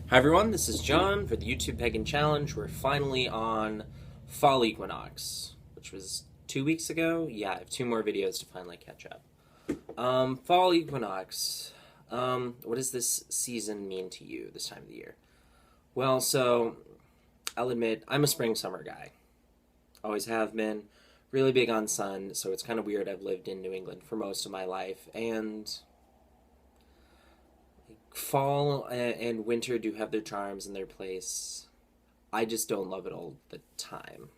Hi everyone, this is John for the YouTube Pagan Challenge. We're finally on fall equinox, which was 2 weeks ago. Yeah, I have two more videos to finally catch up. Fall equinox. What does this season mean to you this time of the year? Well, so I'll admit I'm a spring summer guy. Always have been. Really big on sun, so it's kind of weird. I've lived in New England for most of my life, and fall and winter do have their charms and their place. I just don't love it all the time.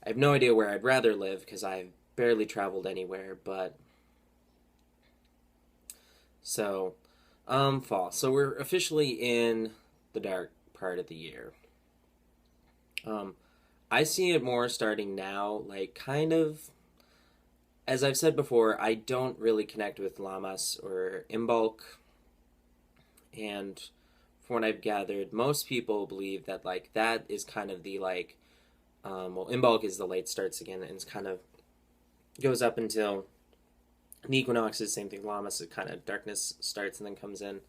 I have no idea where I'd rather live because I've barely traveled anywhere, but so fall. So we're officially in the dark part of the year. I see it more starting now, like kind of as I've said before, I don't really connect with Llamas or Imbolc, and from what I've gathered, most people believe that like that is kind of the like well, Imbolc is the late starts again, and it's kind of goes up until the equinox is the same thing. Llamas is kind of darkness starts and then comes in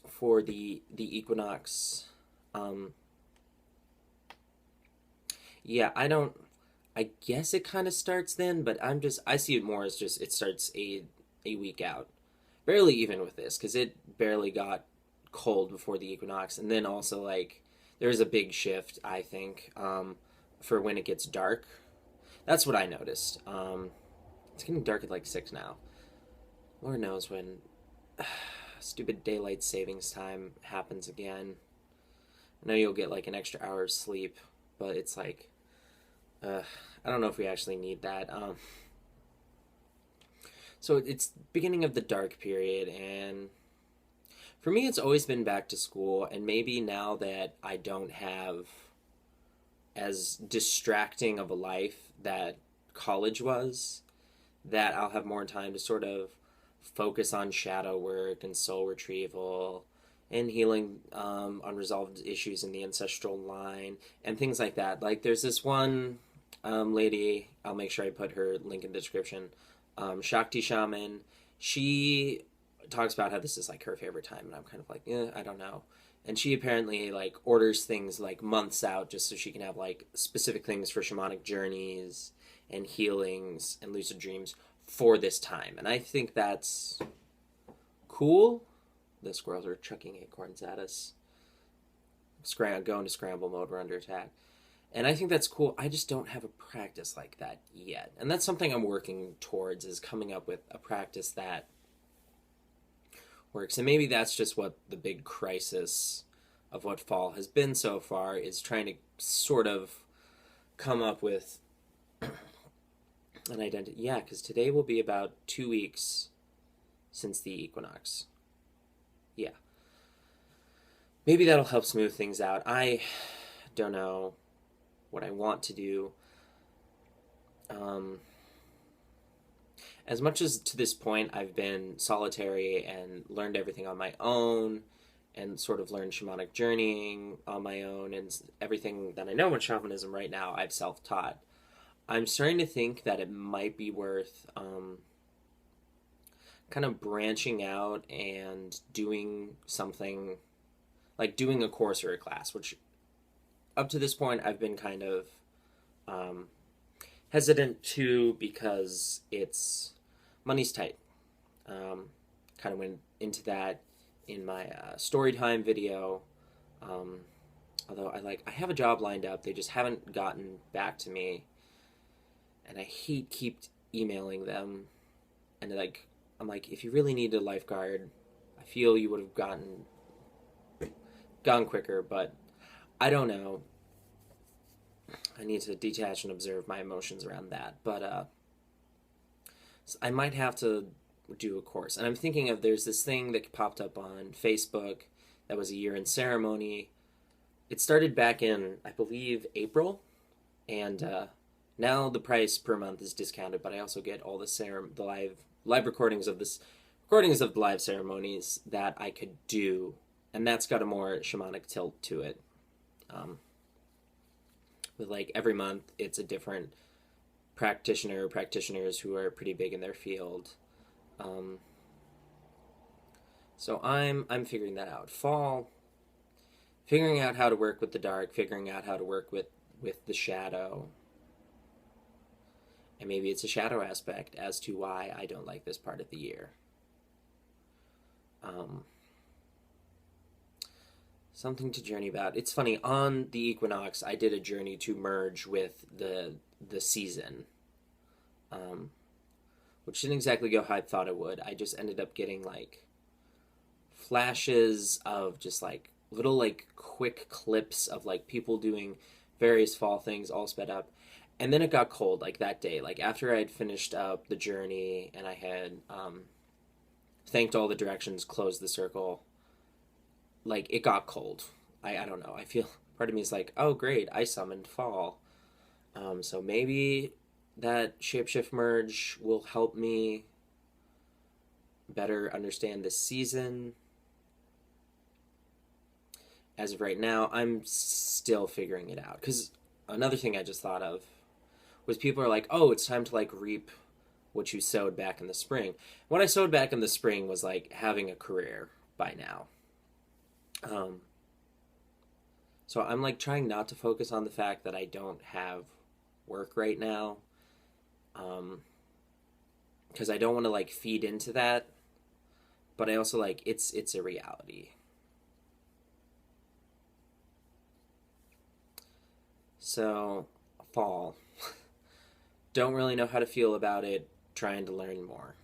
for the equinox. Um, yeah, I don't. I guess it kind of starts then, but I see it more as just it starts a week out. Barely even with this, because it barely got cold before the equinox, and then also like there's a big shift I think for when it gets dark. That's what I noticed. It's getting dark at like 6 now. Lord knows when stupid daylight savings time happens again. I know you'll get like an extra hour of sleep, but it's like uh, I don't know if we actually need that. So it's beginning of the dark period, and for me, it's always been back to school, and maybe now that I don't have as distracting of a life that college was, that I'll have more time to sort of focus on shadow work and soul retrieval and healing unresolved issues in the ancestral line and things like that. Like, there's this one lady, I'll make sure I put her link in the description, Shakti Shaman. She talks about how this is like her favorite time, and I'm kind of like, I don't know. And she apparently like orders things like months out just so she can have like specific things for shamanic journeys and healings and lucid dreams for this time. And I think that's cool. The squirrels are chucking acorns at us. Going to scramble mode, we're under attack. And I think that's cool. I just don't have a practice like that yet. And that's something I'm working towards, is coming up with a practice that works. And maybe that's just what the big crisis of what fall has been so far, is trying to sort of come up with an identity. Yeah, because today will be about 2 weeks since the equinox. Yeah. Maybe that'll help smooth things out. I don't know what I want to do. As much as to this point I've been solitary and learned everything on my own and sort of learned shamanic journeying on my own, and everything that I know about shamanism right now I've self-taught, I'm starting to think that it might be worth kind of branching out and doing something like doing a course or a class, which up to this point I've been kind of hesitant to, because it's money's tight. Kind of went into that in my story time video. Although I have a job lined up, they just haven't gotten back to me, and I keep emailing them, and like I'm like, if you really need a lifeguard, I feel you would have gone quicker, but I don't know. I need to detach and observe my emotions around that. But so I might have to do a course. And I'm thinking of, there's this thing that popped up on Facebook that was a year in ceremony. It started back in, I believe, April. And now the price per month is discounted, but I also get all the live recordings of the live ceremonies that I could do. And that's got a more shamanic tilt to it. With like every month it's a different practitioners who are pretty big in their field. So I'm figuring that out. Fall, figuring out how to work with the dark, figuring out how to work with the shadow. And maybe it's a shadow aspect as to why I don't like this part of the year. Um, Something to journey about. It's funny, on the equinox, I did a journey to merge with the season, um, which didn't exactly go how I thought it would. I just ended up getting like flashes of just like little like quick clips of like people doing various fall things all sped up. And then it got cold like that day. Like after I had finished up the journey and I had thanked all the directions, closed the circle, like it got cold. I don't know. I feel part of me is like, oh great, I summoned fall. So maybe that shapeshift merge will help me better understand this season. As of right now, I'm still figuring it out. Because another thing I just thought of was people are like, oh, it's time to like reap what you sowed back in the spring. What I sowed back in the spring was like having a career by now. Um, so I'm like trying not to focus on the fact that I don't have work right now. Um, because I don't want to like feed into that, but I also like it's a reality. So fall. Don't really know how to feel about it. Trying to learn more.